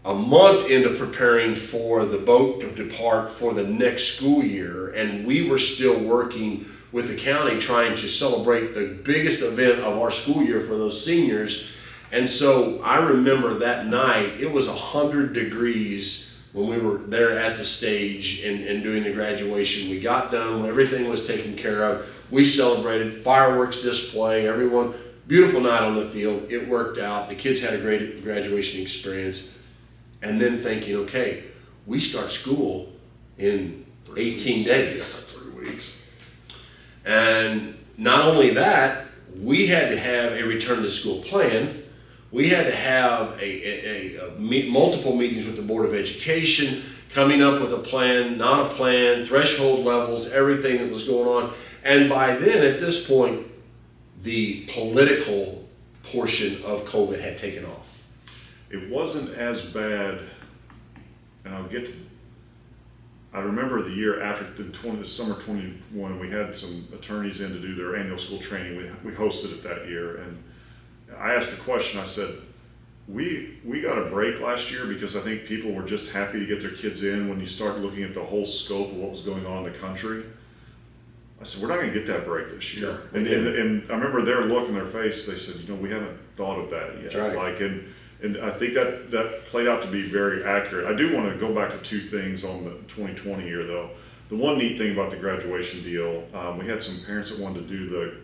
[SPEAKER 2] a month into preparing for the boat to depart for the next school year, and we were still working with the county trying to celebrate the biggest event of our school year for those seniors. And so I remember that night, it was 100 degrees when we were there at the stage and doing the graduation. We got done, everything was taken care of. We celebrated, fireworks display, everyone, beautiful night on the field. It worked out. The kids had a great graduation experience. And then thinking, okay, we start school in 18 days.
[SPEAKER 1] Yeah, 3 weeks.
[SPEAKER 2] And not only that, we had to have a return to school plan. We had to have multiple meetings with the Board of Education, coming up with a plan, not a plan, threshold levels, everything that was going on. And by then, at this point, the political portion of COVID had taken off.
[SPEAKER 1] It wasn't as bad, and I'll get to, I remember the year after the summer 21, we had some attorneys in to do their annual school training. We hosted it that year, and I asked the question, I said, we got a break last year because I think people were just happy to get their kids in when you start looking at the whole scope of what was going on in the country. I said, we're not going to get that break this year.
[SPEAKER 2] Yeah,
[SPEAKER 1] and I remember their look in their face, they said, we haven't thought of that yet.
[SPEAKER 2] That's right.
[SPEAKER 1] Like, and I think that played out to be very accurate. I do want to go back to two things on the 2020 year, though. The one neat thing about the graduation deal, we had some parents that wanted to do the,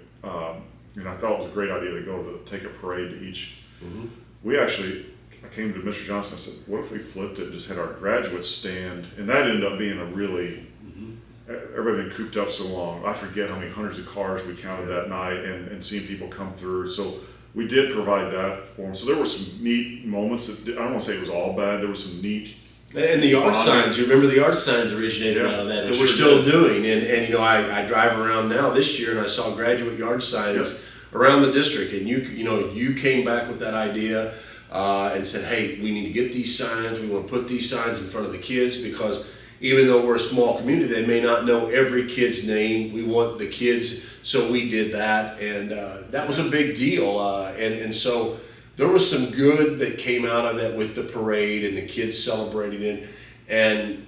[SPEAKER 1] and I thought it was a great idea to go to take a parade to each.
[SPEAKER 2] Mm-hmm.
[SPEAKER 1] I came to Mr. Johnson, I said, what if we flipped it and just had our graduates stand? And that ended up being a really, everybody been cooped up so long. I forget how many hundreds of cars we counted that night and seeing people come through. So we did provide that for them. So there were some neat moments that, I don't want to say it was all bad, there was some neat.
[SPEAKER 2] And the yard signs, you remember the yard signs originated out of that we're still doing. And I drive around now this year and I saw graduate yard signs around the district. And you came back with that idea and said, hey, we need to get these signs. We want to put these signs in front of the kids because even though we're a small community, they may not know every kid's name. We want the kids, so we did that. And that was a big deal. And so there was some good that came out of that with the parade and the kids celebrating it. And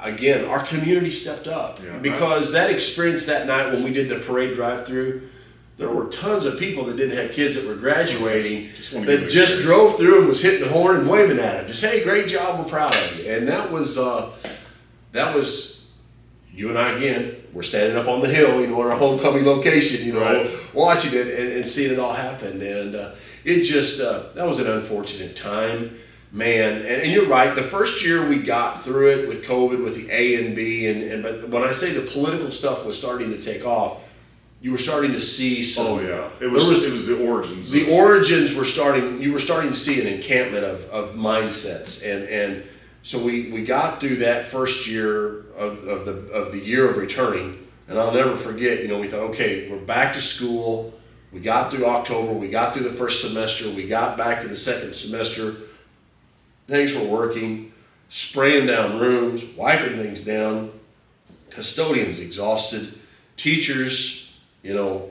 [SPEAKER 2] again, our community stepped up because that experience that night when we did the parade drive-through, there were tons of people that didn't have kids that were graduating that just drove through and was hitting the horn and waving at them. Just, hey, great job, we're proud of you. And that was you and I again. We're standing up on the hill, in our homecoming location, watching it and seeing it all happen. And it just that was an unfortunate time, man. And you're right. The first year we got through it with COVID, with the A and B, but when I say the political stuff was starting to take off, you were starting to see some.
[SPEAKER 1] Oh yeah, it was the origins.
[SPEAKER 2] The origins were starting. You were starting to see an encampment of mindsets, and so we got through that first year of the year of returning, and I'll never forget. We thought, okay, we're back to school. We got through October. We got through the first semester. We got back to the second semester. Things were working, spraying down rooms, wiping things down. Custodians exhausted, teachers.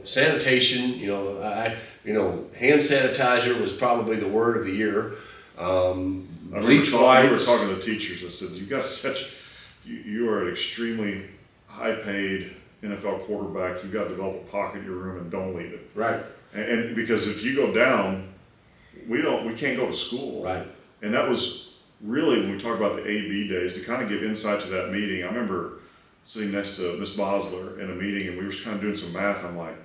[SPEAKER 2] Sanitation, hand sanitizer was probably the word of the year. Bleach wipes.
[SPEAKER 1] I remember talking to the teachers. I said, you are an extremely high paid NFL quarterback. You've got to develop a pocket in your room and don't leave it.
[SPEAKER 2] Right.
[SPEAKER 1] And because if you go down, we can't go to school.
[SPEAKER 2] Right.
[SPEAKER 1] And that was really, when we talk about the AB days, to kind of give insight to that meeting. I remember sitting next to Miss Bosler in a meeting, and we were kind of doing some math. I'm like,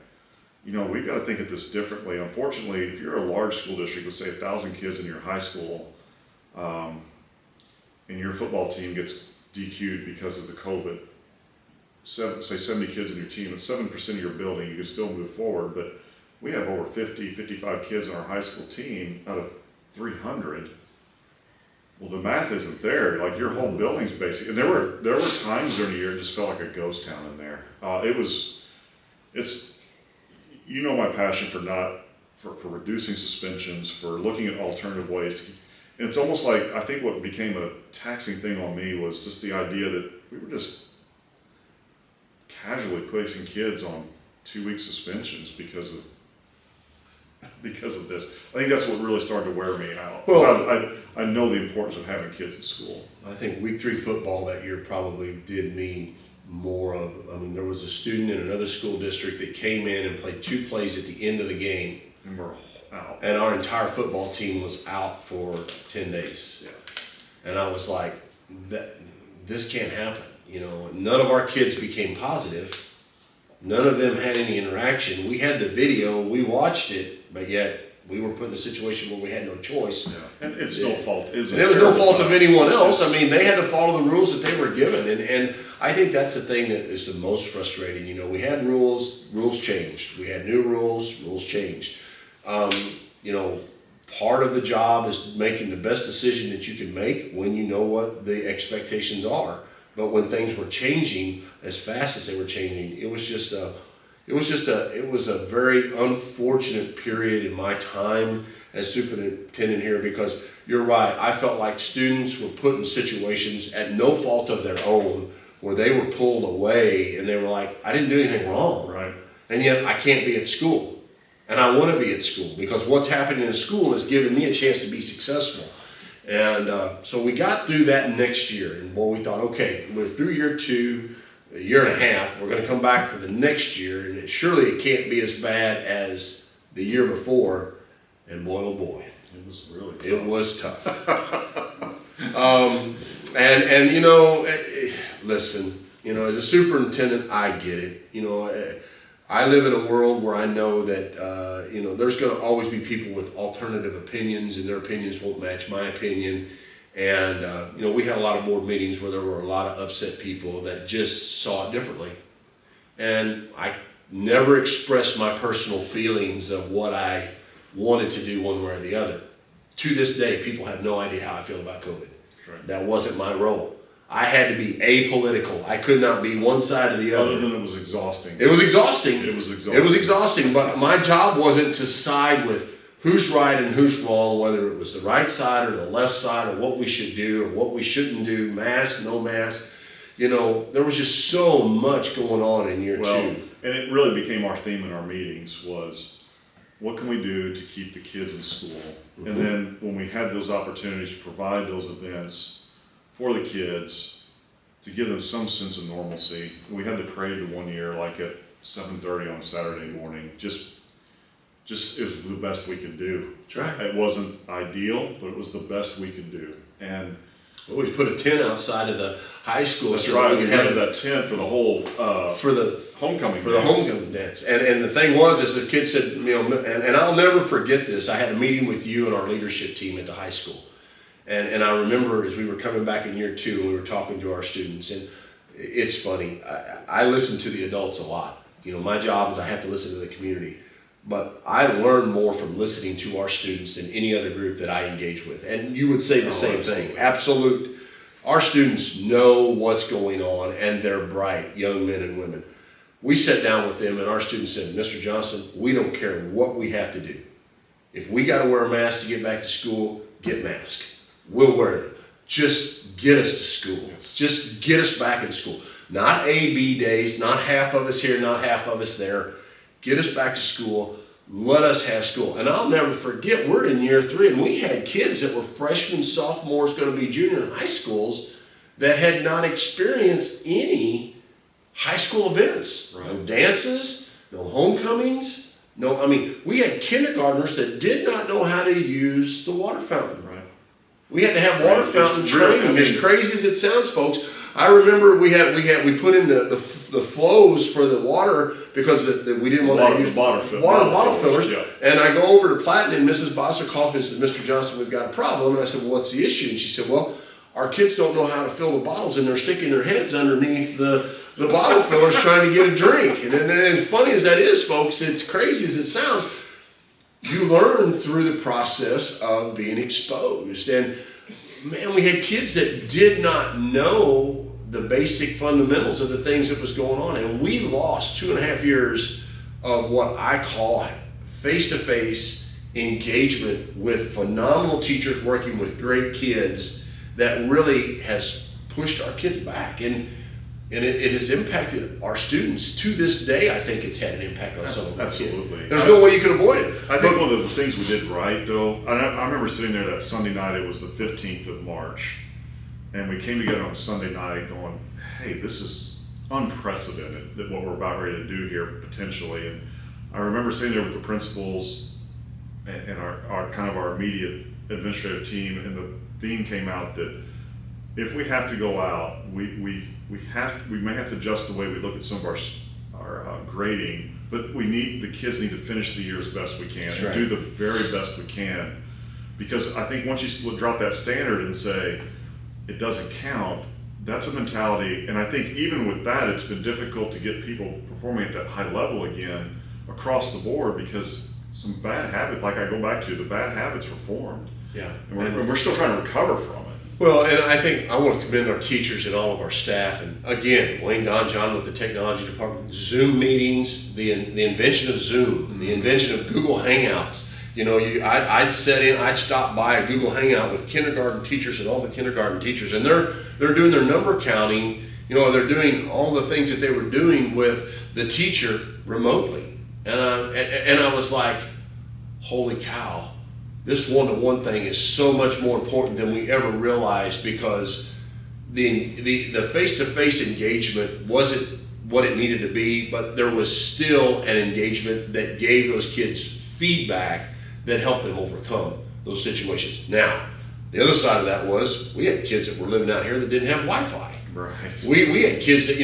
[SPEAKER 1] we've got to think of this differently. Unfortunately, if you're a large school district with say 1,000 kids in your high school, and your football team gets DQ'd because of the COVID, say 70 kids in your team, it's 7% of your building, you can still move forward. But we have over 50, 55 kids on our high school team out of 300. Well, the math isn't there. Like your whole building's basic, and there were times during the year it just felt like a ghost town in there. It's my passion for reducing suspensions, for looking at alternative ways. And it's almost like I think what became a taxing thing on me was just the idea that we were just casually placing kids on 2-week suspensions because of this. I think that's what really started to wear me out. Well, I know the importance of having kids in school.
[SPEAKER 2] I think week 3 football that year probably did me more of. There was a student in another school district that came in and played 2 plays at the end of the game.
[SPEAKER 1] And we're out.
[SPEAKER 2] And our entire football team was out for 10 days.
[SPEAKER 1] Yeah.
[SPEAKER 2] And I was like, this can't happen. You know, none of our kids became positive. None of them had any interaction. We had the video, we watched it, but yet we were put in a situation where we had no choice.
[SPEAKER 1] Yeah. And it's no fault.
[SPEAKER 2] It was no fault of anyone else. I mean, they had to follow the rules that they were given. And I think that's the thing that is the most frustrating. You know, we had rules changed. We had new rules changed. You know, part of the job is making the best decision that you can make when you know what the expectations are. But when things were changing as fast as they were changing, it was a very unfortunate period in my time as superintendent here, because you're right. I felt like students were put in situations at no fault of their own where they were pulled away and they were like, I didn't do anything wrong.
[SPEAKER 1] Right.
[SPEAKER 2] And yet I can't be at school. And I want to be at school because what's happening in school is giving me a chance to be successful. And so we got through that next year. And boy, we thought, okay, we're through year 2, a year and a half. We're going to come back for the next year. And surely it can't be as bad as the year before. And boy, oh boy.
[SPEAKER 1] It was really tough.
[SPEAKER 2] It was tough. And you know, listen, you know, as a superintendent, I get it. You know, I live in a world where I know that, you know, there's going to always be people with alternative opinions and their opinions won't match my opinion. And, you know, we had a lot of board meetings where there were a lot of upset people that just saw it differently. And I never expressed my personal feelings of what I wanted to do one way or the other. To this day, people have no idea how I feel about COVID.
[SPEAKER 1] Right.
[SPEAKER 2] That wasn't my role. I had to be apolitical. I could not be one side or the other.
[SPEAKER 1] Other than it was exhausting.
[SPEAKER 2] It was exhausting.
[SPEAKER 1] It was exhausting.
[SPEAKER 2] It was exhausting, but my job wasn't to side with who's right and who's wrong, whether it was the right side or the left side, or what we should do or what we shouldn't do, mask, no mask. You know, there was just so much going on in year 2.
[SPEAKER 1] And it really became our theme in our meetings was, what can we do to keep the kids in school? Mm-hmm. And then when we had those opportunities to provide those events for the kids, to give them some sense of normalcy. We had the parade one year, like at 7:30 on Saturday morning. Just it was the best we could do.
[SPEAKER 2] That's right.
[SPEAKER 1] It wasn't ideal, but it was the best we could do. And
[SPEAKER 2] well, we put a tent outside of the high school.
[SPEAKER 1] that's right. We had that tent for the whole
[SPEAKER 2] for the
[SPEAKER 1] homecoming
[SPEAKER 2] dance. And the thing was, is the kids said, you know, and I'll never forget this. I had a meeting with you and our leadership team at the high school. And I remember as we were coming back in year 2, we were talking to our students, and it's funny. I listen to the adults a lot. You know, my job is I have to listen to the community, but I learn more from listening to our students than any other group that I engage with. And you would say the same thing. Absolute. Our students know what's going on, and they're bright young men and women. We sat down with them, and our students said, Mr. Johnson, we don't care what we have to do. If we got to wear a mask to get back to school, get masked. We'll wear it. Just get us to school.
[SPEAKER 1] Yes.
[SPEAKER 2] Just get us back in school. Not A, B days, not half of us here, not half of us there. Get us back to school. Let us have school. And I'll never forget, we're in year 3, and we had kids that were freshmen, sophomores, going to be junior in high schools that had not experienced any high school events. Right. No dances, no homecomings. No, I mean, we had kindergartners that did not know how to use the water fountain.
[SPEAKER 1] Right.
[SPEAKER 2] We had to have water fountain training. As crazy as it sounds, folks. I remember we put in the flows for the water because we didn't want to use bottle fillers. Yeah. And I go over to Platinum, and Mrs. Bosser calls me and says, Mr. Johnson, we've got a problem. And I said, well, what's the issue? And she said, well, our kids don't know how to fill the bottles, and they're sticking their heads underneath the bottle fillers trying to get a drink. And as funny as that is, folks, it's crazy as it sounds. You learn through the process of being exposed. And man, we had kids that did not know the basic fundamentals of the things that was going on. And we lost 2.5 years of what I call face-to-face engagement with phenomenal teachers working with great kids that really has pushed our kids back. And it has impacted our students. To this day, I think it's had an impact on some of our kids. There's no way you can avoid it.
[SPEAKER 1] I think one of the things we did right, though, I remember sitting there that Sunday night, it was the 15th of March, and we came together on Sunday night going, hey, this is unprecedented, that what we're about ready to do here, potentially. And I remember sitting there with the principals, and our kind of our immediate administrative team, and the theme came out that if we have to go out, we may have to adjust the way we look at some of our grading, but the kids need to finish the year as best we can and do the very best we can, because I think once you drop that standard and say it doesn't count, that's a mentality. And I think even with that, it's been difficult to get people performing at that high level again across the board, because some bad habits, like I go back to, the bad habits were formed.
[SPEAKER 2] Yeah.
[SPEAKER 1] And we're still trying to recover from it.
[SPEAKER 2] Well, and I think I want to commend our teachers and all of our staff. And again, Wayne Don John with the technology department, Zoom meetings, the invention of Zoom, the invention of Google Hangouts. You know, I'd stop by a Google Hangout with kindergarten teachers and all the kindergarten teachers, and they're doing their number counting. You know, they're doing all the things that they were doing with the teacher remotely, and I was like, holy cow. This one-to-one thing is so much more important than we ever realized, because the face-to-face engagement wasn't what it needed to be, but there was still an engagement that gave those kids feedback that helped them overcome those situations. Now, the other side of that was we had kids that were living out here that didn't have Wi-Fi.
[SPEAKER 1] Right.
[SPEAKER 2] We had kids that,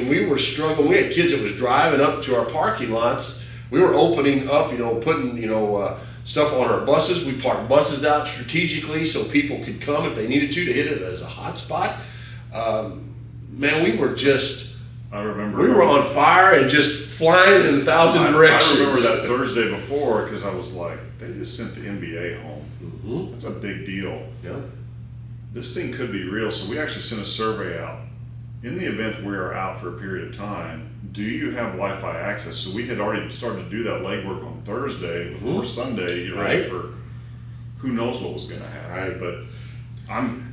[SPEAKER 2] we were struggling. We had kids that was driving up to our parking lots. We were opening up, putting, stuff on our buses. We parked buses out strategically so people could come if they needed to hit it as a hot spot. Man, we were just,
[SPEAKER 1] I remember.
[SPEAKER 2] We were on fire and just flying in 1,000 directions.
[SPEAKER 1] I remember that Thursday before, because I was like, they just sent the NBA home.
[SPEAKER 2] Mm-hmm.
[SPEAKER 1] That's a big deal.
[SPEAKER 2] Yeah.
[SPEAKER 1] This thing could be real. So we actually sent a survey out. In the event we are out for a period of time, do you have Wi-Fi access? So we had already started to do that legwork on Thursday before Sunday, get ready for who knows what was going to happen.
[SPEAKER 2] Right.
[SPEAKER 1] But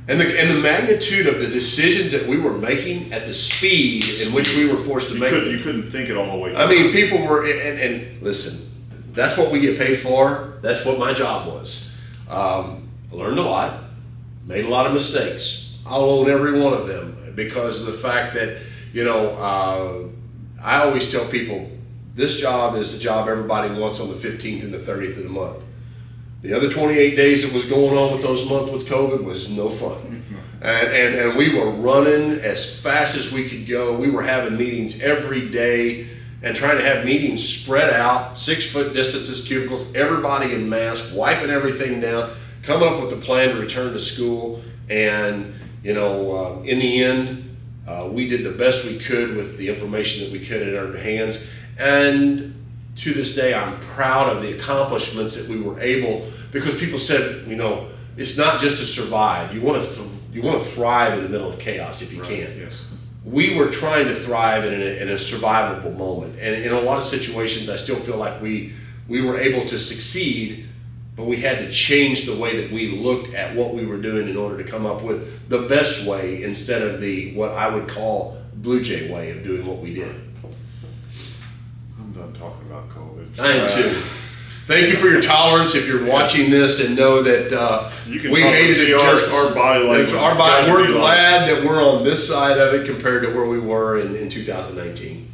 [SPEAKER 2] and the magnitude of the decisions that we were making at the speed in which we were forced to make.
[SPEAKER 1] You couldn't think it all the way.
[SPEAKER 2] I mean, people were, and listen, that's what we get paid for. That's what my job was. I learned a lot, made a lot of mistakes. I'll own every one of them, because of the fact that, I always tell people, this job is the job everybody wants on the 15th and the 30th of the month. The other 28 days that was going on with those months with COVID was no fun. And we were running as fast as we could go. We were having meetings every day and trying to have meetings spread out, 6-foot distances, cubicles, everybody in masks, wiping everything down, coming up with a plan to return to school. And, in the end, we did the best we could with the information that we could in our hands. And to this day, I'm proud of the accomplishments that we were able, because people said, it's not just to survive. You want to thrive in the middle of chaos if you can.
[SPEAKER 1] Yes.
[SPEAKER 2] We were trying to thrive in a survivable moment. And in a lot of situations, I still feel like we were able to succeed, but we had to change the way that we looked at what we were doing in order to come up with the best way, instead of what I would call Blue Jay way of doing what we did.
[SPEAKER 1] I'm done talking about COVID.
[SPEAKER 2] I am too. Thank you for your tolerance if you're watching this, and know that
[SPEAKER 1] you can
[SPEAKER 2] we hated
[SPEAKER 1] see
[SPEAKER 2] it just
[SPEAKER 1] our body language.
[SPEAKER 2] We're glad that we're on this side of it compared to where we were in 2019.